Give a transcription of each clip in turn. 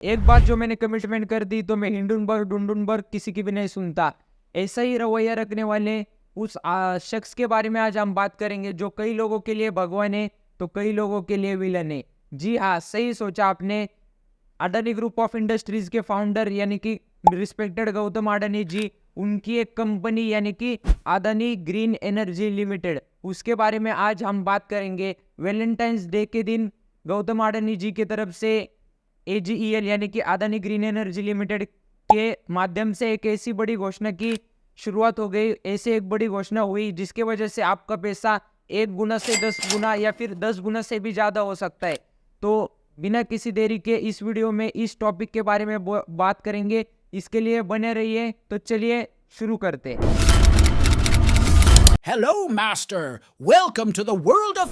एक बात जो मैंने कमिटमेंट कर दी तो मैं हिंडुनबर्ग डुंडुनबर्ग किसी की भी नहीं सुनता। ऐसा ही रवैया रखने वाले उस शख्स के बारे में आज हम बात करेंगे जो कई लोगों के लिए भगवान है तो कई लोगों के लिए विलन है। जी हाँ, सही सोचा आपने। अडानी ग्रुप ऑफ इंडस्ट्रीज के फाउंडर यानी कि रिस्पेक्टेड गौतम अडानी जी, उनकी एक कंपनी यानी कि अडानी ग्रीन एनर्जी लिमिटेड, उसके बारे में आज हम बात करेंगे। वैलेंटाइंस डे के दिन गौतम अडानी जी की तरफ से AGEL यानी कि अडानी ग्रीन एनर्जी लिमिटेड के माध्यम से एक ऐसी बड़ी घोषणा की शुरुआत हो गई, ऐसे एक बड़ी घोषणा हुई जिसके वजह से आपका पैसा 1 गुना से 10 गुना या फिर 10 गुना से भी ज़्यादा हो सकता है। तो बिना किसी देरी के इस वीडियो में इस टॉपिक के बारे में बात करेंगे। इसके लिए बने रहिए। तो चलिए शुरू करते हैं। Hello, Master. Welcome to the world of...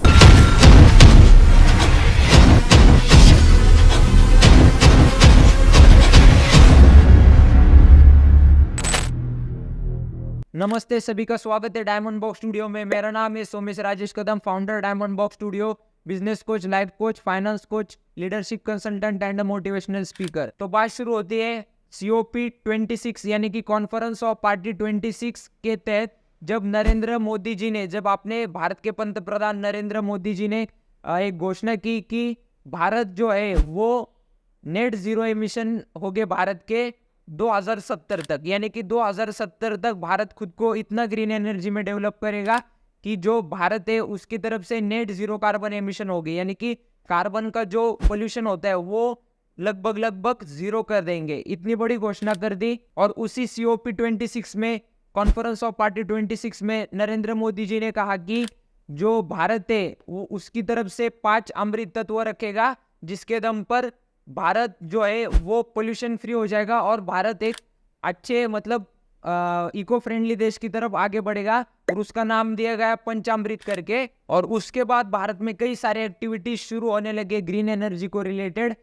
नमस्ते, सभी का स्वागत है डायमंड बॉक्स स्टूडियो में। मेरा नाम है Somesh Rajesh Kadam, founder diamond box studio, business coach, life coach, finance coach, leadership consultant and motivational speaker. तो बात शुरू होती है COP26 यानी कि कॉन्फ्रेंस ऑफ पार्टी 26 के तहत। जब नरेंद्र मोदी जी ने, जब आपने भारत के पंतप्रधान नरेंद्र मोदी जी ने एक घोषणा की कि भारत जो है वो नेट जीरो एमिशन हो गए भारत के 2070 तक, यानी कि 2070 तक भारत खुद को इतना ग्रीन एनर्जी में डेवलप करेगा कि जो भारत है उसकी तरफ से नेट जीरो कार्बन एमिशन होगी, यानी कि कार्बन का जो पोल्यूशन होता है वो लगभग जीरो कर देंगे। इतनी बड़ी घोषणा कर दी। और उसी COP26 में, कॉन्फ्रेंस ऑफ पार्टी 26 में, नरेंद्र मोदी जी ने कहा कि जो भारत है वो उसकी तरफ से 5 अमृत तत्व रखेगा जिसके दम पर भारत जो है वो पोल्यूशन फ्री हो जाएगा और भारत एक अच्छे इको फ्रेंडली देश की तरफ आगे बढ़ेगा। और उसका नाम दिया गया पंचामृत करके। और उसके बाद भारत में कई सारे एक्टिविटीज शुरू होने लगे ग्रीन एनर्जी को रिलेटेड।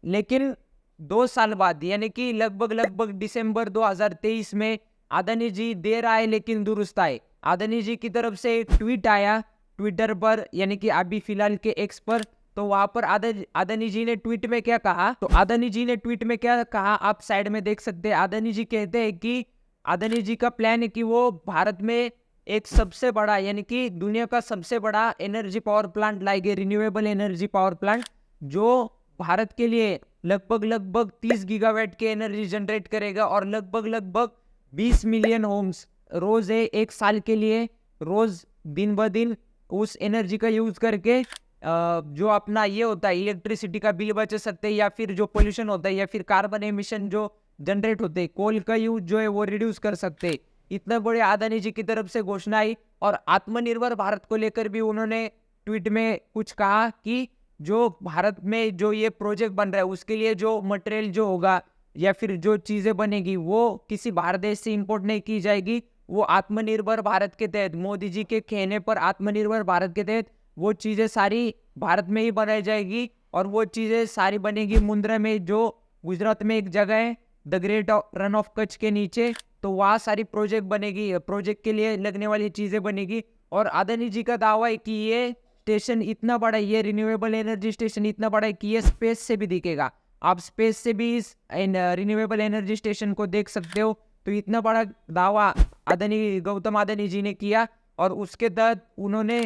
लेकिन 2 साल बाद यानी कि लगभग दिसंबर 2023 में अडानी जी देर आए लेकिन दुरुस्त आए। अडानी जी की तरफ से एक ट्वीट आया ट्विटर पर, यानी कि अभी फिलहाल के X पर। तो वहां पर अडानी जी ने ट्वीट में क्या कहा, तो अडानी जी ने ट्वीट में क्या कहा आप साइड में देख सकते हैं। अडानी जी कहते हैं कि अडानी जी का प्लान है कि वो भारत में एक सबसे बड़ा यानी कि दुनिया का सबसे बड़ा एनर्जी पावर प्लांट लाएंगे, रिन्यूएबल एनर्जी पावर प्लांट, जो भारत के लिए लगभग 30 गीगावाट की एनर्जी जनरेट करेगा और लगभग 20 मिलियन होम्स रोज है, एक साल के लिए रोज दिन ब दिन उस एनर्जी का यूज करके जो अपना ये होता है इलेक्ट्रिसिटी का बिल बचा सकते हैं, या फिर जो पोल्यूशन होता है या फिर कार्बन एमिशन जो जनरेट होते हैं, कोल का यूज जो है वो रिड्यूस कर सकते हैं। इतने बड़े अडानी जी की तरफ से घोषणा आई। और आत्मनिर्भर भारत को लेकर भी उन्होंने ट्वीट में कुछ कहा कि जो भारत में जो ये प्रोजेक्ट बन रहा है उसके लिए जो मटेरियल जो होगा या फिर जो चीजें बनेगी वो किसी बाहर देश से इंपोर्ट नहीं की जाएगी। वो आत्मनिर्भर भारत के तहत, मोदी जी के कहने पर आत्मनिर्भर भारत के तहत वो चीजें सारी भारत में ही बनाई जाएगी। और वो चीजें सारी बनेगी मुंद्रा में, जो गुजरात में एक जगह है the great run of Kutch के नीचे। तो वहाँ सारी प्रोजेक्ट बनेगी, प्रोजेक्ट के लिए लगने वाली चीजें बनेगी। और अडानी जी का दावा है कि ये स्टेशन इतना बड़ा है, ये रिन्यूएबल एनर्जी स्टेशन इतना बड़ा है कि ये स्पेस से भी दिखेगा। आप स्पेस से भी इस रिन्यूएबल एनर्जी स्टेशन को देख सकते हो। तो इतना बड़ा दावा गौतम अडानी जी ने किया। और उसके तहत उन्होंने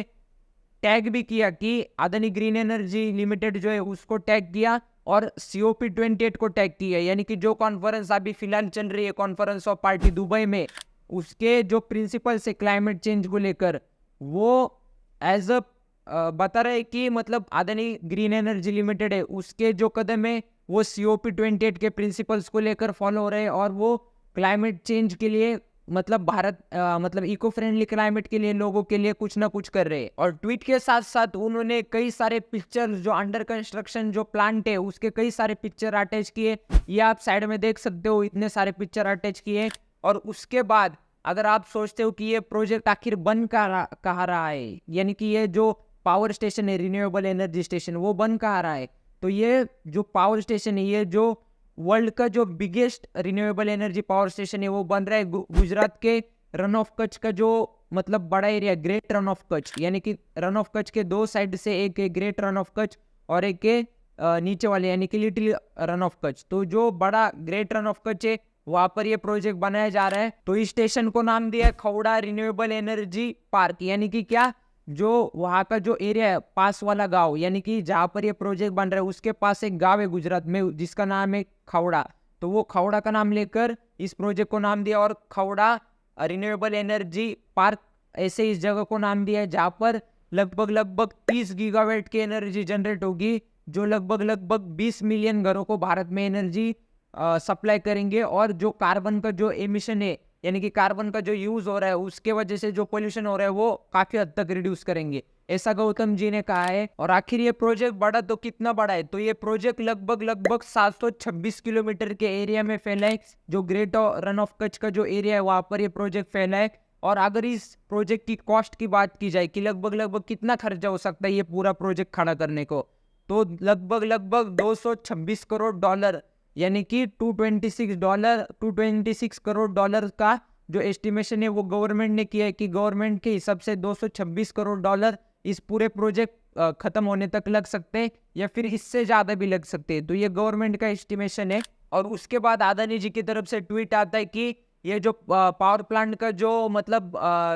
टैग भी किया कि अडानी ग्रीन एनर्जी लिमिटेड जो है उसको टैग किया और COP28 को टैग किया, यानी कि जो कॉन्फ्रेंस अभी फिलहाल चल रही है कॉन्फ्रेंस ऑफ पार्टी दुबई में, उसके जो प्रिंसिपल्स है क्लाइमेट चेंज को लेकर, वो एज अ बता रहे कि अडानी ग्रीन एनर्जी लिमिटेड है उसके जो कदम है वो COP28 के प्रिंसिपल्स को लेकर फॉलो हो रहे हैं। और वो क्लाइमेट चेंज के लिए भारत इको फ्रेंडली क्लाइमेट के लिए लोगों के लिए कुछ ना कुछ कर रहे हैं। और ट्वीट के साथ साथ उन्होंने कई सारे पिक्चर जो अंडर कंस्ट्रक्शन जो प्लांट है उसके कई सारे पिक्चर अटैच किए। ये आप साइड में देख सकते हो, इतने सारे पिक्चर अटैच किए। और उसके बाद अगर आप सोचते हो कि ये प्रोजेक्ट आखिर बन कहाँ रहा है, यानी कि ये जो पावर स्टेशन है रिन्यूएबल एनर्जी स्टेशन वो बन कहाँ रहा है, तो ये जो पावर स्टेशन है, ये जो वर्ल्ड का जो biggest renewable energy power station है वो बन रहा है गुजरात के रन ऑफ कच्छ का जो बड़ा area, great run of Kutch, यानी कि रन ऑफ कच्छ के 2 साइड से, एक है ग्रेट रन ऑफ कच्छ और एक है नीचे वाले यानी कि लिटिल रन ऑफ कच्छ। तो जो बड़ा ग्रेट रन ऑफ कच्छ है वहां पर ये प्रोजेक्ट बनाया जा रहा है। तो इस स्टेशन को नाम दिया है खौड़ा रिन्यूएबल एनर्जी पार्क। यानी कि क्या, जो वहां का जो एरिया है पास वाला गांव, यानी कि जहां पर ये प्रोजेक्ट बन रहा है उसके पास एक गांव है गुजरात में जिसका नाम है खौड़ा। तो वो खौड़ा का नाम लेकर इस प्रोजेक्ट को नाम दिया और खौड़ा रिन्यूएबल एनर्जी पार्क ऐसे इस जगह को नाम दिया है जहां पर लगभग 30 गीगावाट की एनर्जी जनरेट होगी, जो लगभग 20 मिलियन घरों को भारत में एनर्जी सप्लाई करेंगे। और जो कार्बन का जो एमिशन है यानी कि कार्बन का जो यूज हो रहा है उसके वजह से जो पोल्यूशन हो रहा है वो काफी हद तक रिड्यूस करेंगे, ऐसा गौतम जी ने कहा है। और आखिर ये प्रोजेक्ट बड़ा तो कितना बड़ा है, तो ये प्रोजेक्ट लगभग 726 किलोमीटर के एरिया में फैला है। जो ग्रेट रन ऑफ कच्छ का जो एरिया है वहां पर ये प्रोजेक्ट फैला है। और अगर इस प्रोजेक्ट की कॉस्ट की बात की जाए कि लगभग कितना खर्चा हो सकता है ये पूरा प्रोजेक्ट खड़ा करने को, तो लगभग 226 करोड़ डॉलर यानी कि 226 करोड़ डॉलर का जो एस्टिमेशन है वो गवर्नमेंट ने किया है कि गवर्नमेंट के हिसाब से 226 करोड़ डॉलर इस पूरे प्रोजेक्ट खत्म होने तक लग सकते हैं या फिर इससे ज्यादा भी लग सकते हैं। तो ये गवर्नमेंट का एस्टिमेशन है। और उसके बाद अदानी जी की तरफ से ट्वीट आता है कि ये जो पावर प्लांट का जो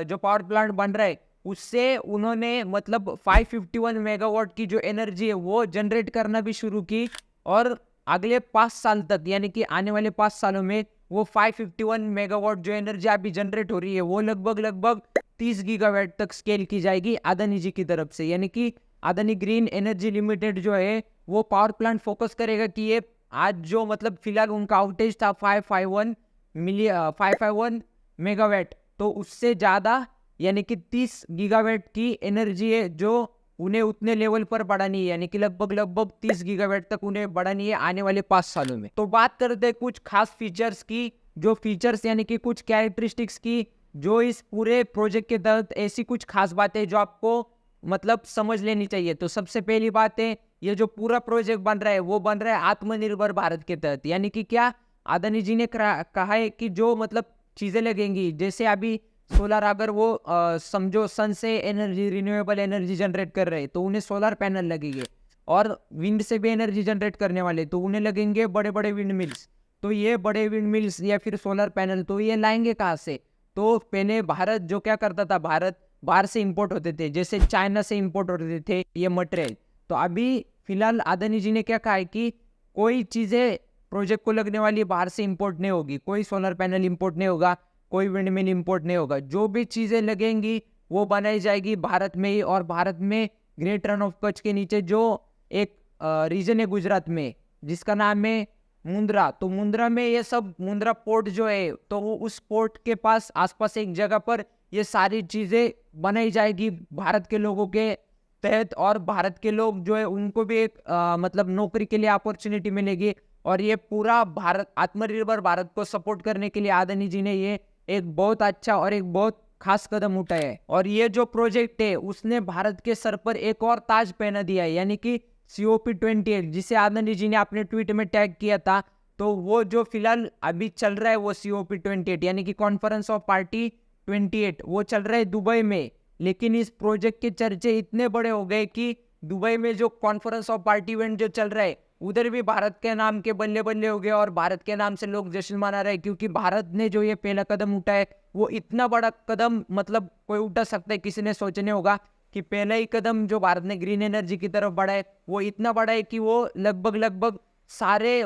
जो पावर प्लांट बन रहा है उससे उन्होंने 551 मेगावाट की जो एनर्जी है वो जनरेट करना भी शुरू की। और अगले 5 साल तक यानी कि आने वाले 5 सालों में वो 551 मेगावाट जो एनर्जी अभी जनरेट हो रही है वो लगभग 30 गीगावाट तक स्केल की जाएगी अदानी जी की तरफ से। यानी कि अदानी ग्रीन एनर्जी लिमिटेड जो है वो पावर प्लांट फोकस करेगा कि ये आज जो फिलहाल उनका आउटेज था 551 मेगावाट, तो उससे ज़्यादा यानी कि 30 गीगावाट की एनर्जी है जो उन्हें उतने लेवल पर बढ़ानी है, यानी कि लगभग 30 गीगावाट तक उन्हें बढ़ानी है आने वाले 5 सालों में। तो बात करते हैं कुछ खास फीचर्स की, जो फीचर्स यानी कि कुछ कैरेक्टरिस्टिक्स की जो इस पूरे प्रोजेक्ट के तहत ऐसी कुछ खास बातें जो आपको समझ लेनी चाहिए। तो सबसे पहली बात है ये जो पूरा प्रोजेक्ट बन रहा है वो बन रहा है आत्मनिर्भर भारत के तहत। यानी कि क्या, अदानी जी ने कहा है कि जो चीजें लगेंगी, जैसे अभी सोलर अगर वो समझो सन से एनर्जी रिन्यूएबल एनर्जी जनरेट कर रहे हैं तो उन्हें सोलर पैनल लगेंगे, और विंड से भी एनर्जी जनरेट करने वाले तो उन्हें लगेंगे बड़े बड़े विंड मिल्स। तो ये बड़े विंड मिल्स या फिर सोलर पैनल तो ये लाएंगे कहाँ से, तो पहले भारत जो क्या करता था, भारत बाहर से इंपोर्ट होते थे, जैसे चाइना से इंपोर्ट होते थे ये मटेरियल। तो अभी फिलहाल अदानी जी ने क्या कहा है कि कोई चीजें प्रोजेक्ट को लगने वाली बाहर से इंपोर्ट नहीं होगी, कोई सोलर पैनल इंपोर्ट नहीं होगा, कोई विंड मिल इंपोर्ट नहीं होगा, जो भी चीजें लगेंगी वो बनाई जाएगी भारत में ही। और भारत में ग्रेट रन ऑफ कच्छ के नीचे जो एक रीजन है गुजरात में जिसका नाम है मुंद्रा, तो मुंद्रा में ये सब मुंद्रा पोर्ट जो है तो वो उस पोर्ट के पास आसपास एक जगह पर ये सारी चीजें बनाई जाएगी भारत के लोगों के तहत। और भारत के लोग जो है उनको भी एक नौकरी के लिए अपॉर्चुनिटी मिलेगी। और ये पूरा भारत आत्मनिर्भर भारत को सपोर्ट करने के लिए अदानी जी ने ये एक बहुत अच्छा और एक बहुत खास कदम उठाया है। और ये जो प्रोजेक्ट है उसने भारत के सर पर एक और ताज पहना दिया है, यानी कि COP28 जिसे अदानी जी ने अपने ट्वीट में टैग किया था। तो वो जो फिलहाल अभी चल रहा है वो COP28 यानी कि कॉन्फ्रेंस ऑफ पार्टी 28 वो चल रहा है दुबई में। लेकिन इस प्रोजेक्ट के चर्चे इतने बड़े हो गए कि दुबई में जो कॉन्फ्रेंस ऑफ पार्टी इवेंट जो चल रहा है उधर भी भारत के नाम के बल्ले बल्ले हो गए और भारत के नाम से लोग जश्न मना रहे हैं, क्योंकि भारत ने जो ये पहला कदम उठाया वो इतना बड़ा कदम कोई उठा सकता है, किसी ने सोचने होगा कि पहला ही कदम जो भारत ने ग्रीन एनर्जी की तरफ बढ़ा है वो इतना बड़ा है कि वो लगभग सारे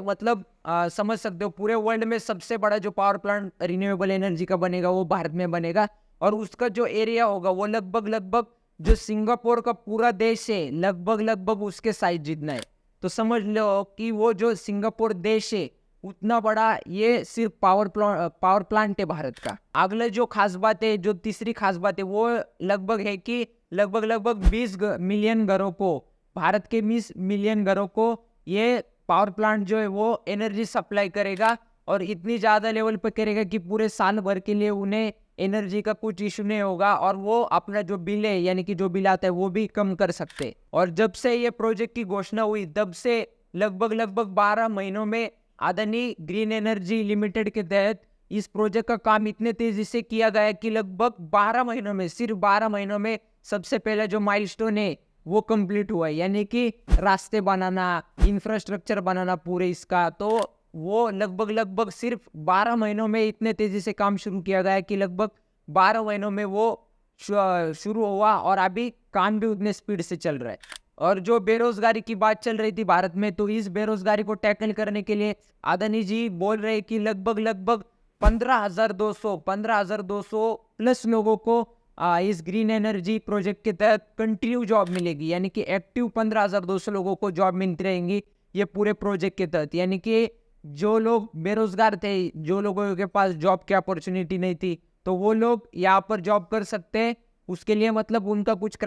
समझ सकते हो पूरे वर्ल्ड में सबसे बड़ा जो पावर प्लांट रिन्यूएबल एनर्जी का बनेगा वो भारत में बनेगा। और उसका जो एरिया होगा वो लगभग जो सिंगापुर का पूरा देश है लगभग उसके साइज जितना है। तो समझ लो कि वो जो सिंगापुर देश है उतना बड़ा ये सिर्फ पावर प्लांट है भारत का। अगला जो खास बात है, जो तीसरी खास बात है वो लगभग है कि लगभग 20 मिलियन घरों को, भारत के 20 मिलियन घरों को ये पावर प्लांट जो है वो एनर्जी सप्लाई करेगा। और इतनी ज़्यादा लेवल पर करेगा कि पूरे साल भर के लिए उन्हें एनर्जी का कुछ इशू नहीं होगा और वो अपना जो बिल है यानी कि जो बिल आता है वो भी कम कर सकते। और जब से ये प्रोजेक्ट की घोषणा हुई तब से लगभग 12 महीनों में अदानी ग्रीन एनर्जी लिमिटेड के तहत इस प्रोजेक्ट का काम इतने तेजी से किया गया कि लगभग 12 महीनों में, सिर्फ 12 महीनों में सबसे पहले जो माइलस्टोन है वो कंप्लीट हुआ है, यानी कि रास्ते बनाना, इंफ्रास्ट्रक्चर बनाना पूरे इसका, तो वो लगभग सिर्फ 12 महीनों में इतने तेजी से काम शुरू किया गया है कि लगभग 12 महीनों में वो शुरू हुआ और अभी काम भी उतने स्पीड से चल रहा है। और जो बेरोजगारी की बात चल रही थी भारत में, तो इस बेरोजगारी को टैकल करने के लिए अदानी जी बोल रहे हैं कि लगभग 15,200 प्लस लोगों को इस ग्रीन एनर्जी प्रोजेक्ट के तहत कंटिन्यू जॉब मिलेगी, यानी कि एक्टिव 15,200 लोगों को जॉब मिलती रहेंगी ये पूरे प्रोजेक्ट के तहत। यानी कि जो लोग बेरोजगार थे, जो लोगों के पास जॉब की अपॉर्चुनिटी नहीं थी, तो वो लोग यहाँ पर जॉब कर सकते हैं। उसके लिए मतलब उनका कुछ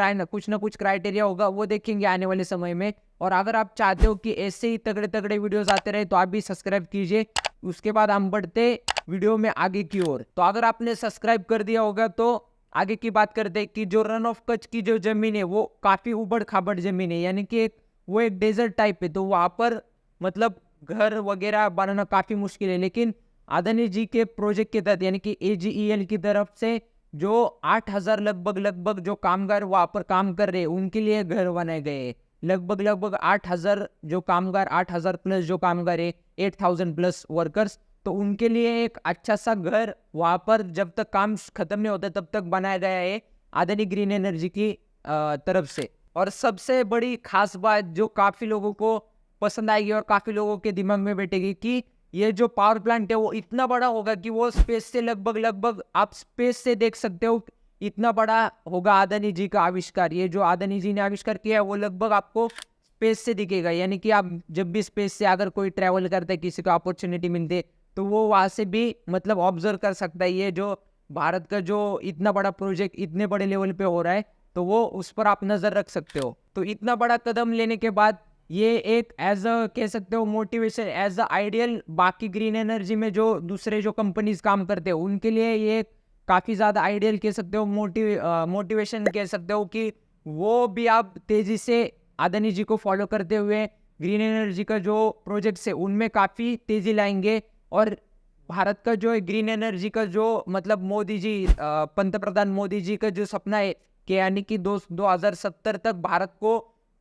ना कुछ क्राइटेरिया होगा, वो देखेंगे आने वाले समय में। और अगर आप चाहते हो कि ऐसे ही तगड़े तगड़े वीडियोस आते रहे तो आप भी सब्सक्राइब कीजिए। उसके बाद हम बढ़ते वीडियो में आगे की ओर। तो अगर आपने सब्सक्राइब कर दिया होगा तो आगे की बात करते हैं कि जो रन ऑफ कच्छ की जो जमीन है वो काफी उबड़ खाबड़ जमीन है, यानी कि वो एक डेजर्ट टाइप है, तो वहां पर मतलब घर वगैरह बनाना काफी मुश्किल है। लेकिन अदानी जी के प्रोजेक्ट के तहत, यानी कि AGEL की तरफ से जो 8,000 लगभग जो कामगार वहां पर काम कर रहे हैं उनके लिए घर बनाए गए हैं। लगभग 8,000 जो कामगार, 8,000 प्लस जो कामगार है, 8,000 प्लस वर्कर्स, तो उनके लिए एक अच्छा सा घर वहां पर जब तक काम खत्म नहीं होता तब तक बनाया गया है अदानी ग्रीन एनर्जी की तरफ से। और सबसे बड़ी खास बात जो काफी लोगों को पसंद आएगी और काफी लोगों के दिमाग में बैठेगी कि ये जो पावर प्लांट है वो इतना बड़ा होगा कि वो स्पेस से लगभग आप स्पेस से देख सकते हो, इतना बड़ा होगा अदानी जी का आविष्कार। ये जो अदानी जी ने आविष्कार किया है वो लगभग आपको स्पेस से दिखेगा, यानी कि आप जब भी स्पेस से अगर कोई ट्रैवल करता है, किसी को अपॉर्चुनिटी मिलती है, तो वो वहां से भी मतलब ऑब्जर्व कर सकता है ये जो भारत का जो इतना बड़ा प्रोजेक्ट इतने बड़े लेवल पे हो रहा है, तो वो उस पर आप नजर रख सकते हो। तो इतना बड़ा कदम लेने के बाद ये एक एज अ कह सकते हो मोटिवेशन, एज अ आइडियल बाकी ग्रीन एनर्जी में जो दूसरे जो कंपनीज काम करते हैं उनके लिए ये काफी ज्यादा आइडियल कह सकते हो, मोटिवेशन कह सकते हो कि वो भी आप तेजी से अदानी जी को फॉलो करते हुए ग्रीन एनर्जी का जो प्रोजेक्ट है उनमें काफी तेजी लाएंगे। और भारत का जो ग्रीन एनर्जी का जो मतलब मोदी जी, पंतप्रधान मोदी जी का जो सपना है कि यानी कि 2070 तक भारत को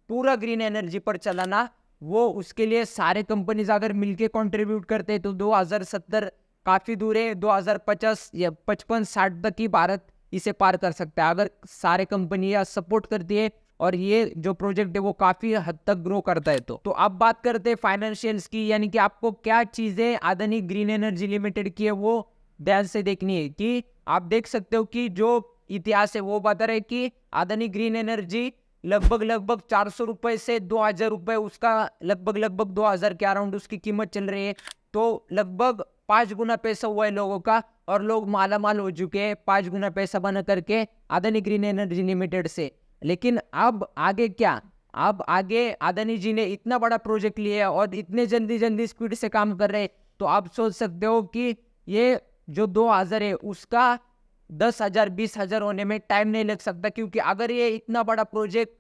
पूरा ग्रीन एनर्जी पर चलाना, वो उसके लिए सारे कंपनीज अगर मिलके कंट्रीब्यूट करते हैं तो 2070 काफी दूर है, 2050 या 55-60 तक ही भारत इसे पार कर सकता है अगर सारे कंपनियां सपोर्ट करती है और ये जो प्रोजेक्ट है वो काफी हद तक ग्रो करता है। तो अब बात करते हैं फाइनेंशियल्स की, यानी कि आपको क्या चीजें अदानी ग्रीन एनर्जी लिमिटेड की है वो ध्यान से देखनी है। कि आप देख सकते हो कि जो इतिहास है वो बता रहे कि अदानी ग्रीन एनर्जी लगभग 400 रुपए से 2,000 रुपए, उसका लगभग 2,000 के अराउंड उसकी कीमत चल रही है। तो लगभग 5 गुना पैसा हुआ है लोगों का और लोग माला माल हो चुके हैं 5 गुना पैसा बना करके अदानी ग्रीन एनर्जी लिमिटेड से। लेकिन अब आगे क्या, अब आगे अदानी जी ने इतना बड़ा प्रोजेक्ट लिया है और इतने जल्दी स्पीड से काम कर रहे हैं, तो आप सोच सकते हो कि ये जो 2,000 है उसका 10,000 20,000 होने में टाइम नहीं लग सकता। क्योंकि अगर ये इतना बड़ा प्रोजेक्ट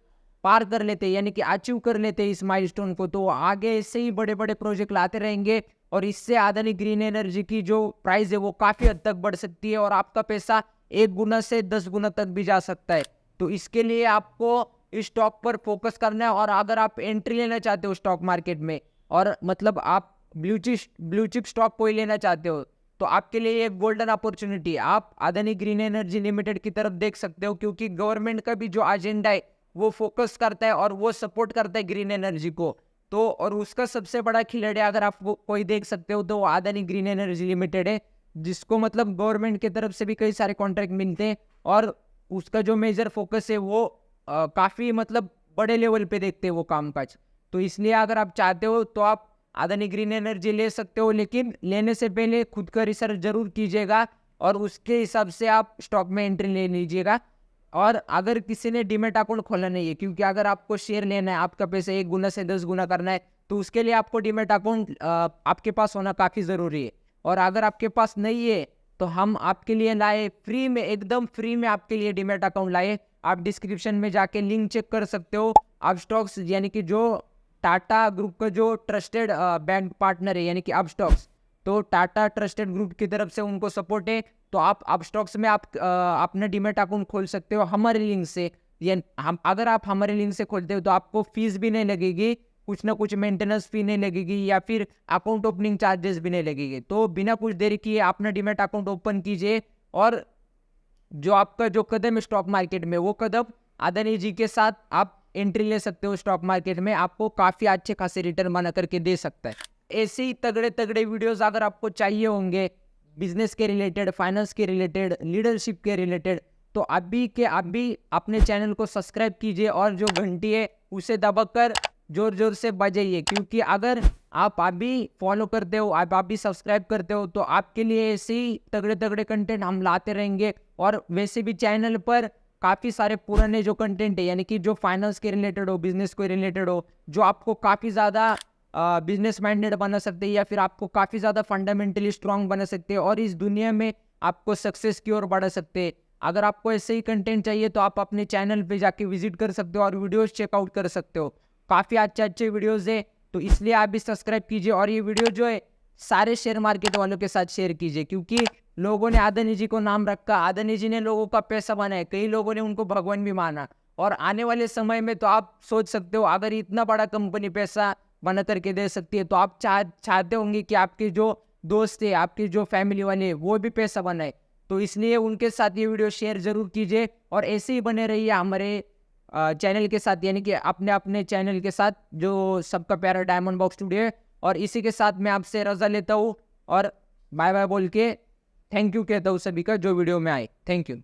पार कर लेते, यानी कि अचीव कर लेते इस माइलस्टोन को, तो आगे इससे ही बड़े बड़े प्रोजेक्ट लाते रहेंगे और इससे अदानी ग्रीन एनर्जी की जो प्राइस है वो काफी हद तक बढ़ सकती है और आपका पैसा 1 गुना से 10 गुना तक भी जा सकता है। तो इसके लिए आपको इस स्टॉक पर फोकस करना है। और अगर आप एंट्री लेना चाहते हो स्टॉक मार्केट में और मतलब आप ब्लू चिप स्टॉक कोई लेना चाहते हो, तो आपके लिए एक गोल्डन अपॉर्चुनिटी है। आप अदानी ग्रीन एनर्जी लिमिटेड की तरफ देख सकते हो, क्योंकि गवर्नमेंट का भी जो एजेंडा है वो फोकस करता है और वो सपोर्ट करता है ग्रीन एनर्जी को। तो और उसका सबसे बड़ा खिलाड़ी अगर आप वो कोई देख सकते हो तो वो अदानी ग्रीन एनर्जी लिमिटेड है, जिसको मतलब गवर्नमेंट की तरफ से भी कई सारे कॉन्ट्रैक्ट मिलते हैं और उसका जो मेजर फोकस है वो काफी मतलब बड़े लेवल पे देखते हैं वो कामकाज। तो इसलिए अगर आप चाहते हो तो आप अदानी ग्रीन एनर्जी ले सकते हो, लेकिन लेने से पहले खुद का रिसर्च जरूर कीजिएगा और उसके हिसाब से आप स्टॉक में एंट्री ले लीजिएगा। और अगर किसी ने डीमेट अकाउंट खोलना नहीं है, क्योंकि अगर आपको शेयर लेना है, आपका पैसा 1 गुना से 10 गुना करना है, तो उसके लिए आपको डीमेट अकाउंट आपके पास होना काफी जरूरी है। और अगर आपके पास नहीं है तो हम आपके लिए लाए फ्री में, एकदम फ्री में आपके लिए डीमेट अकाउंट लाए। आप डिस्क्रिप्शन में जाके लिंक चेक कर सकते हो। आप स्टॉक्स यानी कि जो टाटा ग्रुप का जो ट्रस्टेड बैंक पार्टनर है यानी कि अब स्टॉक्स, तो टाटा ट्रस्टेड ग्रुप की तरफ से उनको सपोर्ट है। तो आप स्टॉक्स में आप अपना डीमेट अकाउंट खोल सकते हो हमारे लिंक से। ये हम अगर आप हमारे लिंक से खोलते हो तो आपको फीस भी नहीं लगेगी, कुछ ना कुछ मेंटेनेंस फी नहीं लगेगी या फिर अकाउंट ओपनिंग चार्जेस भी नहीं लगेगी। तो बिना कुछ देरी किए अपना डीमैट अकाउंट ओपन कीजिए और जो आपका जो कदम है स्टॉक मार्केट में, वो कदम अदानी जी के साथ आप एंट्री ले सकते हो स्टॉक मार्केट में, आपको काफ़ी अच्छे खासे रिटर्न बना करके दे सकता है। ऐसे ही तगड़े तगड़े वीडियोस अगर आपको चाहिए होंगे बिजनेस के रिलेटेड, फाइनेंस के रिलेटेड, लीडरशिप के रिलेटेड, तो अभी के अभी अपने चैनल को सब्सक्राइब कीजिए और जो घंटी है उसे दबाकर जोर जोर से बजाइए, क्योंकि अगर आप अभी फॉलो करते हो, आप अभी सब्सक्राइब करते हो, तो आपके लिए ऐसे ही तगड़े तगड़े कंटेंट हम लाते रहेंगे। और वैसे भी चैनल पर काफ़ी सारे पुराने जो कंटेंट है, यानी कि जो फाइनेंस के रिलेटेड हो, बिजनेस को रिलेटेड हो, जो आपको काफ़ी ज़्यादा बिजनेस माइंडेड बना सकते हैं या फिर आपको काफ़ी ज़्यादा फंडामेंटली स्ट्रांग बना सकते हैं और इस दुनिया में आपको सक्सेस की ओर बढ़ा सकते हैं। अगर आपको ऐसे ही कंटेंट चाहिए तो आप अपने चैनल पे जाके विजिट कर सकते हो और वीडियोस चेकआउट कर सकते हो। काफ़ी अच्छे अच्छे वीडियोस है, तो इसलिए आप भी सब्सक्राइब कीजिए और ये वीडियो जो है सारे शेयर मार्केट वालों के साथ शेयर कीजिए, क्योंकि लोगों ने अदानी जी को नाम रखा, अदानी जी ने लोगों का पैसा बनाया, कई लोगों ने उनको भगवान भी माना। और आने वाले समय में तो आप सोच सकते हो, अगर इतना बड़ा कंपनी पैसा बना करके दे सकती है, तो आप चाहते होंगे कि आपके जो दोस्त है, आपके जो फैमिली वाले हैं, वो भी पैसा बनाए। तो इसलिए उनके साथ ये वीडियो शेयर जरूर कीजिए और ऐसे ही बने रहिए हमारे चैनल के साथ, यानी कि अपने अपने चैनल के साथ जो सबका प्यारा डायमंड बॉक्स स्टूडियो है। और इसी के साथ मैं आपसे रजा लेता हूँ और बाय बाय बोल के थैंक यू कहता हूँ सभी का जो वीडियो में आए। Thank you.